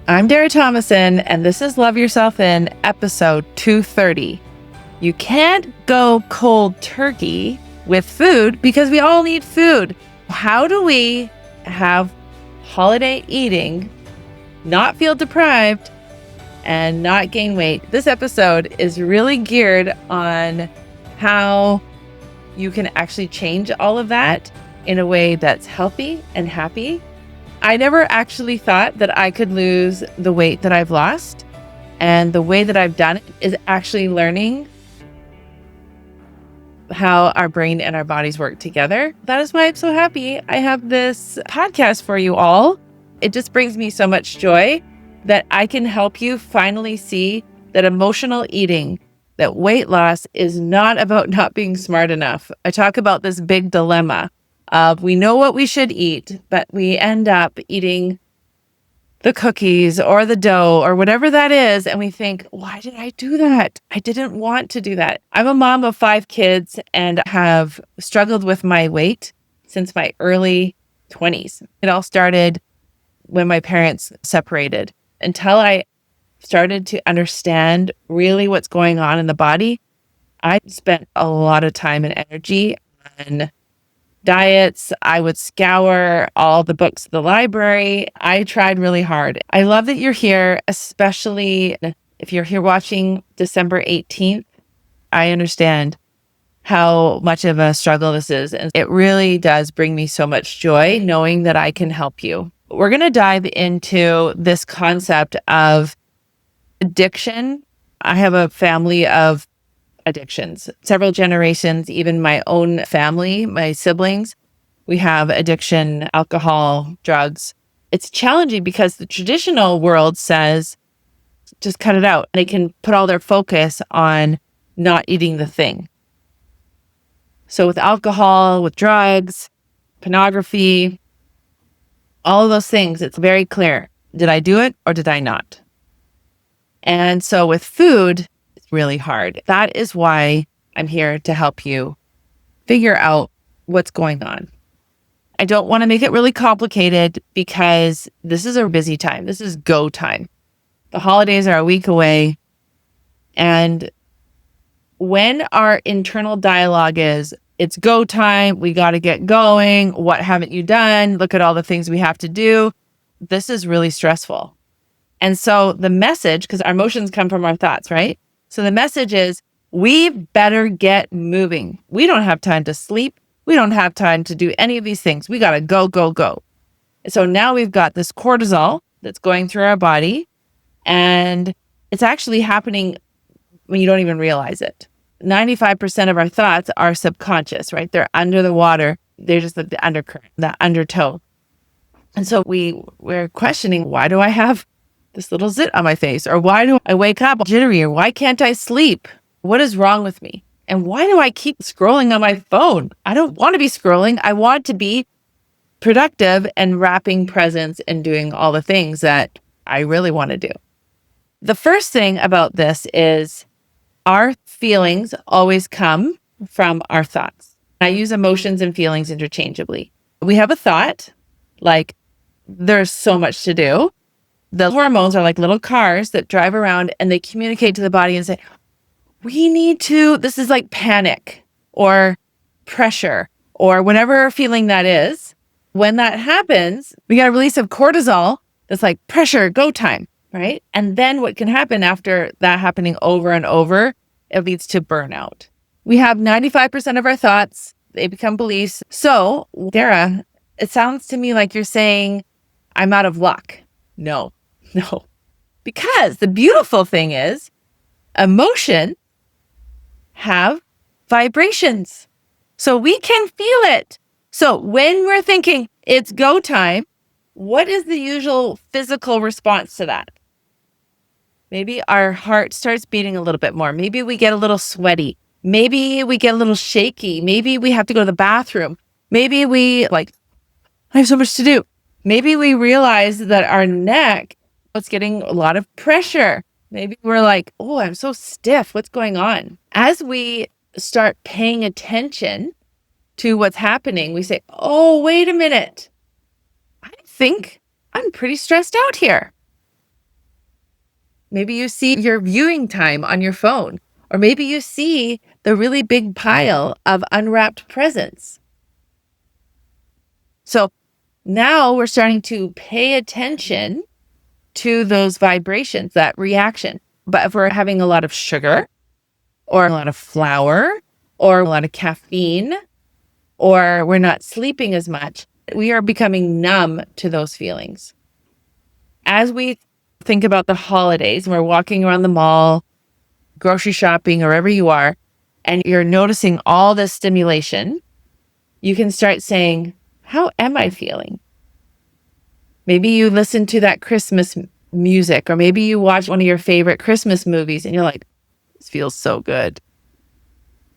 I'm Dara Thomason, and this is Love Yourself In, episode 230. You can't go cold turkey with food because we all need food. How do we have holiday eating, not feel deprived, and not gain weight? This episode is really geared on how you can actually change all of that in a way that's healthy and happy. I never actually thought that I could lose the weight that I've lost. And the way that I've done it is actually learning how our brain and our bodies work together. That is why I'm so happy I have this podcast for you all. It just brings me so much joy that I can help you finally see that emotional eating, that weight loss is not about not being smart enough. I talk about this big dilemma of we know what we should eat, but we end up eating the cookies or the dough or whatever that is. And we think, why did I do that? I didn't want to do that. I'm a mom of 5 kids and have struggled with my weight since my early 20s. It all started when my parents separated. Until I started to understand really what's going on in the body, I spent a lot of time and energy on diets. I would scour all the books at the library. I tried really hard. I love that you're here, especially if you're here watching December 18th. I understand how much of a struggle this is. And it really does bring me so much joy knowing that I can help you. We're going to dive into this concept of addiction. I have a family of addictions, several generations, even my own family, my siblings, we have addiction, alcohol, drugs. It's challenging because the traditional world says, just cut it out. They can put all their focus on not eating the thing. So with alcohol, with drugs, pornography, all of those things, it's very clear. Did I do it or did I not? And so with food, really hard. That is why I'm here to help you figure out what's going on. I don't want to make it really complicated because this is a busy time. This is go time. The holidays are a week away. And when our internal dialogue is, it's go time, we got to get going. What haven't you done? Look at all the things we have to do. This is really stressful. And so the message, because our emotions come from our thoughts, right? So the message is, we better get moving. We don't have time to sleep. We don't have time to do any of these things. We got to go, go, go. So now we've got this cortisol that's going through our body, and it's actually happening when you don't even realize it. 95% of our thoughts are subconscious, right? They're under the water. They're just like the undercurrent, the undertow. And so we're questioning, why do I have this little zit on my face? Or why do I wake up jittery? Or why can't I sleep? What is wrong with me? And why do I keep scrolling on my phone? I don't want to be scrolling. I want to be productive and wrapping presents and doing all the things that I really want to do. The first thing about this is our feelings always come from our thoughts. I use emotions and feelings interchangeably. We have a thought, like there's so much to do. The hormones are like little cars that drive around and they communicate to the body and say, we need to, this is like panic or pressure or whatever feeling that is. When that happens, we got a release of cortisol that's like pressure, go time, right? And then what can happen after that happening over and over, it leads to burnout. We have 95% of our thoughts, they become beliefs. So, Dara, it sounds to me like you're saying, I'm out of luck. No. Because the beautiful thing is emotion have vibrations. So we can feel it. So when we're thinking it's go time, what is the usual physical response to that? Maybe our heart starts beating a little bit more. Maybe we get a little sweaty. Maybe we get a little shaky. Maybe we have to go to the bathroom. Maybe I have so much to do. Maybe we realize that our neck is getting a lot of pressure. Maybe we're like, oh, I'm so stiff. What's going on? As we start paying attention to what's happening, we say, oh, wait a minute. I think I'm pretty stressed out here. Maybe you see your viewing time on your phone, or maybe you see the really big pile of unwrapped presents. So now we're starting to pay attention to those vibrations, that reaction. But if we're having a lot of sugar or a lot of flour or a lot of caffeine, or we're not sleeping as much, we are becoming numb to those feelings. As we think about the holidays, and we're walking around the mall, grocery shopping, or wherever you are, and you're noticing all this stimulation, you can start saying, how am I feeling? Maybe you listen to that Christmas music, or maybe you watch one of your favorite Christmas movies and you're like, this feels so good.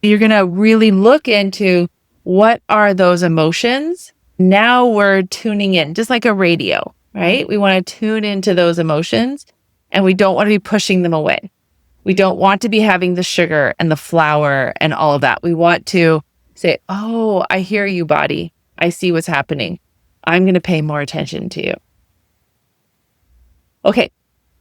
You're going to really look into what are those emotions. Now we're tuning in, just like a radio, right? We want to tune into those emotions and we don't want to be pushing them away. We don't want to be having the sugar and the flour and all of that. We want to say, oh, I hear you, body. I see what's happening. I'm going to pay more attention to you. Okay,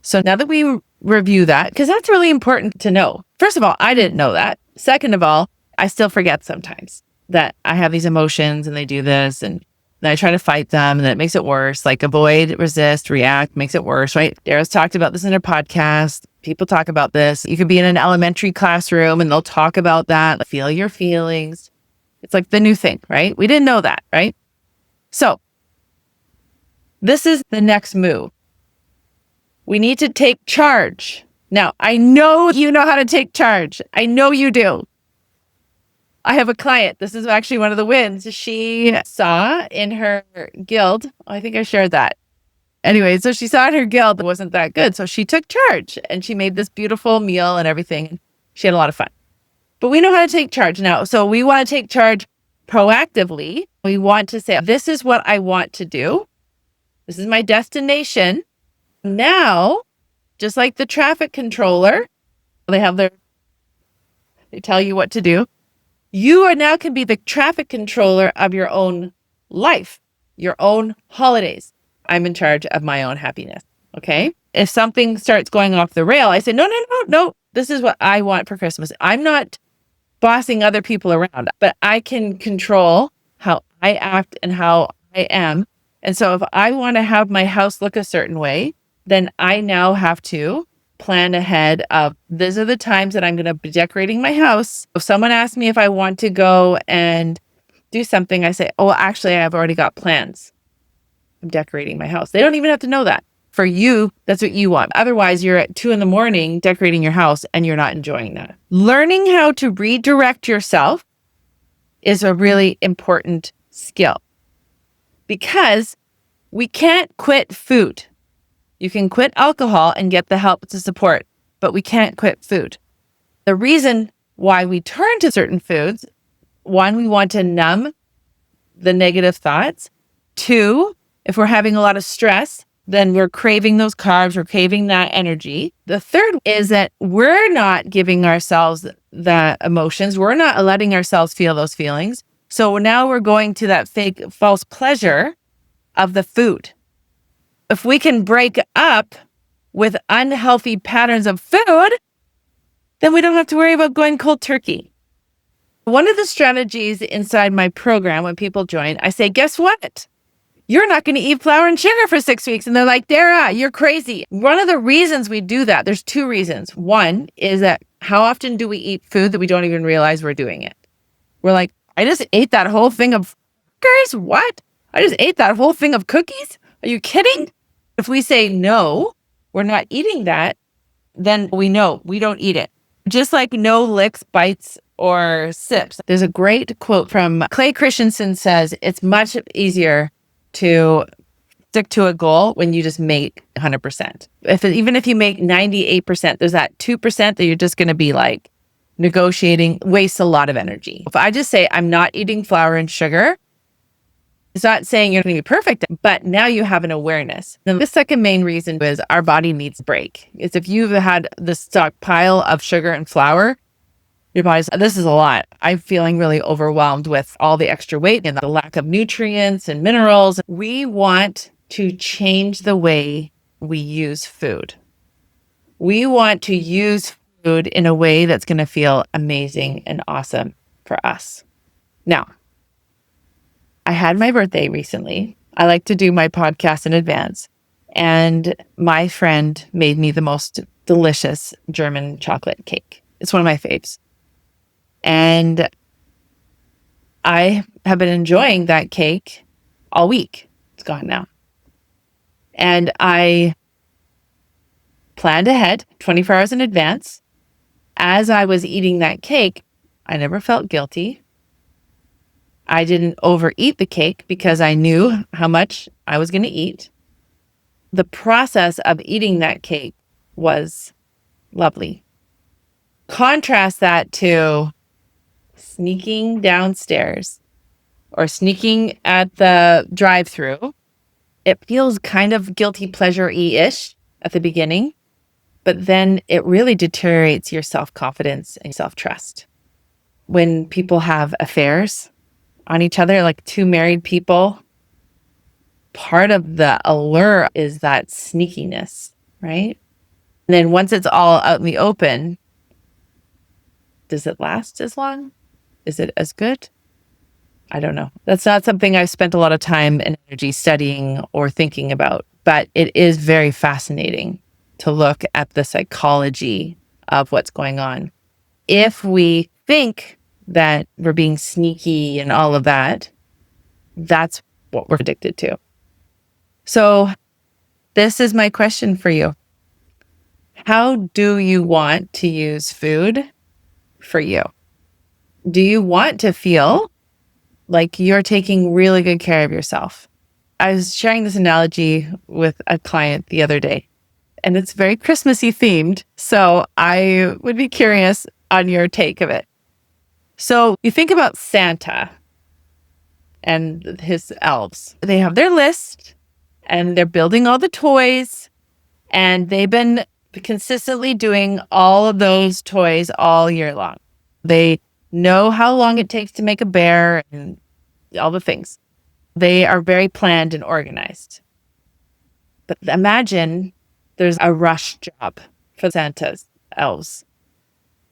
so now that we review that, because that's really important to know. First of all, I didn't know that. Second of all, I still forget sometimes that I have these emotions and they do this, and then I try to fight them and it makes it worse. Like avoid, resist, react makes it worse, right? Dara's talked about this in her podcast. People talk about this. You could be in an elementary classroom and they'll talk about that. Feel your feelings. It's like the new thing, right? We didn't know that, right? So this is the next move. We need to take charge. Now, I know you know how to take charge. I know you do. I have a client. This is actually one of the wins. She saw in her guild. I think I shared that. Anyway, so she saw in her guild it wasn't that good. So she took charge and she made this beautiful meal and everything. She had a lot of fun. But we know how to take charge now. So we want to take charge proactively. We want to say, this is what I want to do. This is my destination. Now, just like the traffic controller, they tell you what to do. You are now can be the traffic controller of your own life, your own holidays. I'm in charge of my own happiness. Okay. If something starts going off the rail, I say, no. This is what I want for Christmas. I'm not bossing other people around, but I can control how I act and how I am. And so if I want to have my house look a certain way, then I now have to plan ahead of these are the times that I'm going to be decorating my house. If someone asks me if I want to go and do something, I say, oh, actually, I've already got plans. I'm decorating my house. They don't even have to know that. For you, that's what you want. Otherwise, you're at 2 a.m. decorating your house and you're not enjoying that. Learning how to redirect yourself is a really important skill because we can't quit food. You can quit alcohol and get the help to support, but we can't quit food. The reason why we turn to certain foods, one, we want to numb the negative thoughts. Two, if we're having a lot of stress, then we're craving those carbs, we're craving that energy. The third is that we're not giving ourselves the emotions. We're not letting ourselves feel those feelings. So now we're going to that fake, false pleasure of the food. If we can break up with unhealthy patterns of food, then we don't have to worry about going cold turkey. One of the strategies inside my program when people join, I say, guess what? You're not going to eat flour and sugar for 6 weeks. And they're like, Dara, you're crazy. One of the reasons we do that, there's 2 reasons. One is that how often do we eat food that we don't even realize we're doing it? We're like, I just ate that whole thing of cookies. What? I just ate that whole thing of cookies? Are you kidding? If we say, no, we're not eating that, then we know we don't eat it. Just like no licks, bites, or sips. There's a great quote from Clay Christensen says, it's much easier to stick to a goal when you just make 100%. Even if you make 98%, there's that 2% that you're just going to be like negotiating, wastes a lot of energy. If I just say, I'm not eating flour and sugar, it's not saying you're going to be perfect, but now you have an awareness. And the second main reason is our body needs a break. It's if you've had the stockpile of sugar and flour, your body's, this is a lot. I'm feeling really overwhelmed with all the extra weight and the lack of nutrients and minerals. We want to change the way we use food. We want to use food in a way that's going to feel amazing and awesome for us. Now, I had my birthday recently. I like to do my podcast in advance. And my friend made me the most delicious German chocolate cake. It's one of my faves. And I have been enjoying that cake all week. It's gone now. And I planned ahead 24 hours in advance. As I was eating that cake, I never felt guilty. I didn't overeat the cake because I knew how much I was going to eat. The process of eating that cake was lovely. Contrast that to sneaking downstairs or sneaking at the drive-thru. It feels kind of guilty pleasure-y-ish at the beginning, but then it really deteriorates your self-confidence and self-trust. When people have affairs on each other, like two married people, part of the allure is that sneakiness, right? And then once it's all out in the open, does it last as long? Is it as good? I don't know. That's not something I've spent a lot of time and energy studying or thinking about, but it is very fascinating to look at the psychology of what's going on. If we think that we're being sneaky and all of that, that's what we're addicted to. So this is my question for you. How do you want to use food for you? Do you want to feel like you're taking really good care of yourself? I was sharing this analogy with a client the other day, and it's very Christmassy themed. So I would be curious on your take of it. So you think about Santa and his elves. They have their list and they're building all the toys, and they've been consistently doing all of those toys all year long. They know how long it takes to make a bear and all the things. They are very planned and organized. But imagine there's a rush job for Santa's elves,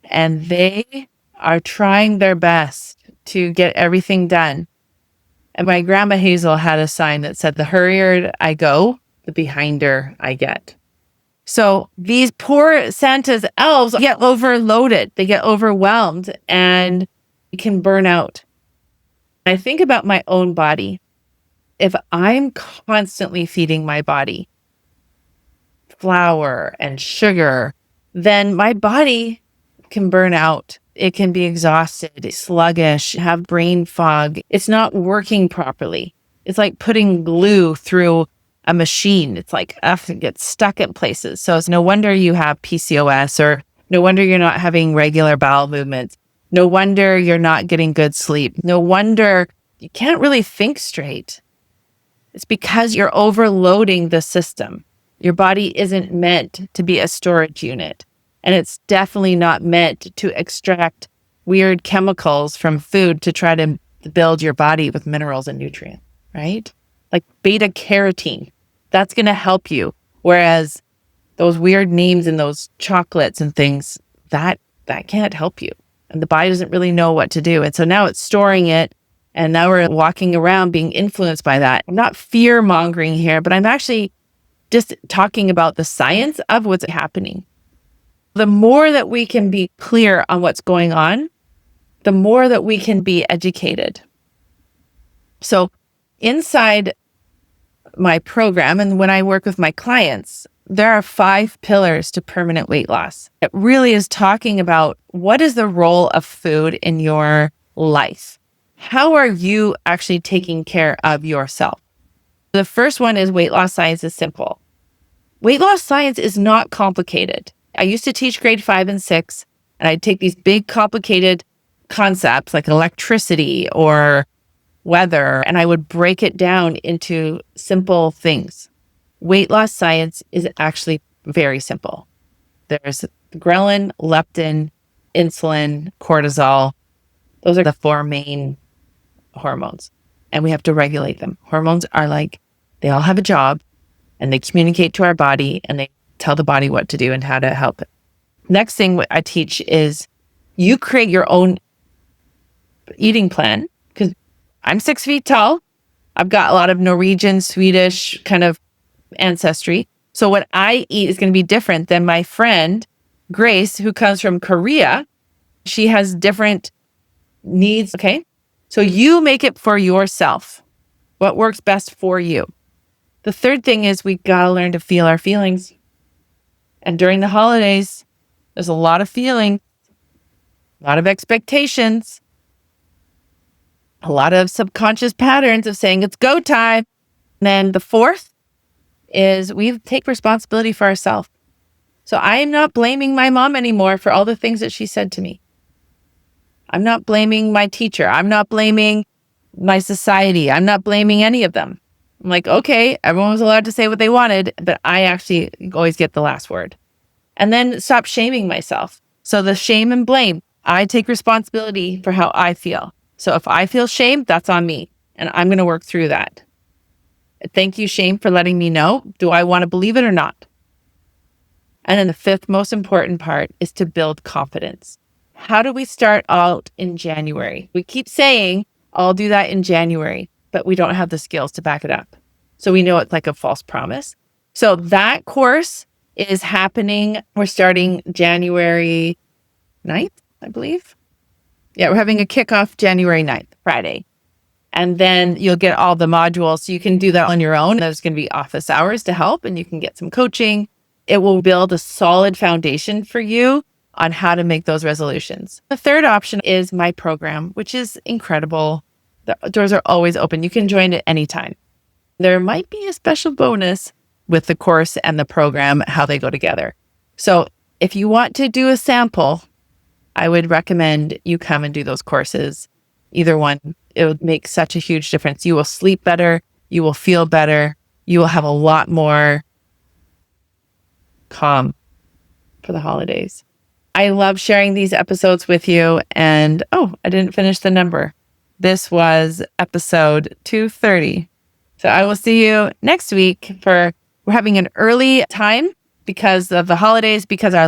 and they are trying their best to get everything done. And my grandma Hazel had a sign that said, "The hurrier I go, the behinder I get." So these poor Santa's elves get overloaded. They get overwhelmed and can burn out. I think about my own body. If I'm constantly feeding my body flour and sugar, then my body can burn out. It can be exhausted, sluggish, have brain fog. It's not working properly. It's like putting glue through a machine. It's like, it gets stuck in places. So it's no wonder you have PCOS, or no wonder you're not having regular bowel movements. No wonder you're not getting good sleep. No wonder you can't really think straight. It's because you're overloading the system. Your body isn't meant to be a storage unit. And it's definitely not meant to extract weird chemicals from food to try to build your body with minerals and nutrients, right? Like beta carotene, that's going to help you. Whereas those weird names in those chocolates and things, that can't help you. And the body doesn't really know what to do. And so now it's storing it. And now we're walking around being influenced by that. I'm not fear mongering here, but I'm actually just talking about the science of what's happening. The more that we can be clear on what's going on, the more that we can be educated. So inside my program, and when I work with my clients, there are 5 pillars to permanent weight loss. It really is talking about what is the role of food in your life. How are you actually taking care of yourself? The first one is weight loss science is simple. Weight loss science is not complicated. I used to teach grade 5 and 6, and I'd take these big complicated concepts like electricity or weather, and I would break it down into simple things. Weight loss science is actually very simple. There's ghrelin, leptin, insulin, cortisol. Those are the 4 main hormones, and we have to regulate them. Hormones are like, they all have a job, and they communicate to our body, and they tell the body what to do and how to help it. Next thing what I teach is you create your own eating plan, because I'm 6 feet tall. I've got a lot of Norwegian, Swedish kind of ancestry. So what I eat is going to be different than my friend, Grace, who comes from Korea. She has different needs. Okay. So you make it for yourself. What works best for you. The third thing is we got to learn to feel our feelings. And during the holidays, there's a lot of feeling, a lot of expectations, a lot of subconscious patterns of saying it's go time. And then the fourth is we take responsibility for ourselves. So I am not blaming my mom anymore for all the things that she said to me. I'm not blaming my teacher. I'm not blaming my society. I'm not blaming any of them. I'm like, okay, everyone was allowed to say what they wanted, but I actually always get the last word. And then stop shaming myself. So the shame and blame, I take responsibility for how I feel. So if I feel shame, that's on me. And I'm going to work through that. Thank you, shame, for letting me know. Do I want to believe it or not? And then the fifth most important part is to build confidence. How do we start out in January? We keep saying, I'll do that in January, but we don't have the skills to back it up. So we know it's like a false promise. So that course is happening. We're starting January 9th, I believe. Yeah, we're having a kickoff January 9th, Friday. And then you'll get all the modules. So you can do that on your own. There's going to be office hours to help, and you can get some coaching. It will build a solid foundation for you on how to make those resolutions. The third option is my program, which is incredible. The doors are always open. You can join at any time. There might be a special bonus with the course and the program, how they go together. So if you want to do a sample, I would recommend you come and do those courses. Either one, it would make such a huge difference. You will sleep better. You will feel better. You will have a lot more calm for the holidays. I love sharing these episodes with you. And I didn't finish the number. This was episode 230. So I will see you next week we're having an early time because of the holidays, because our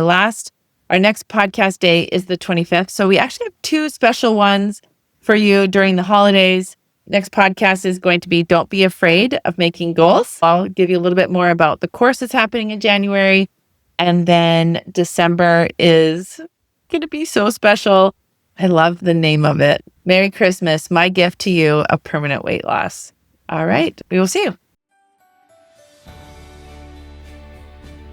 next podcast day is the 25th. So we actually have two special ones for you during the holidays. Next podcast is going to be Don't Be Afraid of Making Goals. I'll give you a little bit more about the course that's happening in January. And then December is going to be so special. I love the name of it. Merry Christmas, my gift to you of permanent weight loss. All right, we will see you.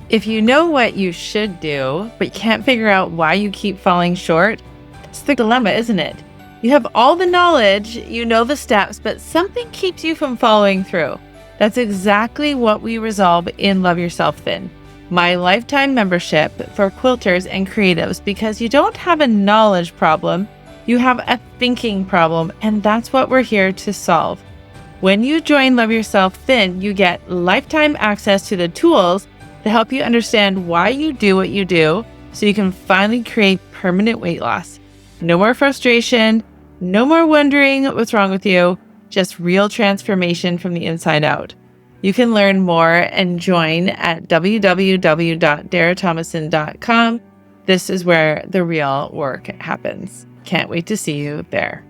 If you know what you should do, but you can't figure out why you keep falling short, it's the dilemma, isn't it? You have all the knowledge, you know the steps, but something keeps you from following through. That's exactly what we resolve in Love Yourself Thin, my lifetime membership for quilters and creatives, because you don't have a knowledge problem, you have a thinking problem, and that's what we're here to solve. When you join Love Yourself Thin, you get lifetime access to the tools to help you understand why you do what you do, so you can finally create permanent weight loss. No more frustration, no more wondering what's wrong with you, just real transformation from the inside out. You can learn more and join at www.darathomason.com. This is where the real work happens. Can't wait to see you there.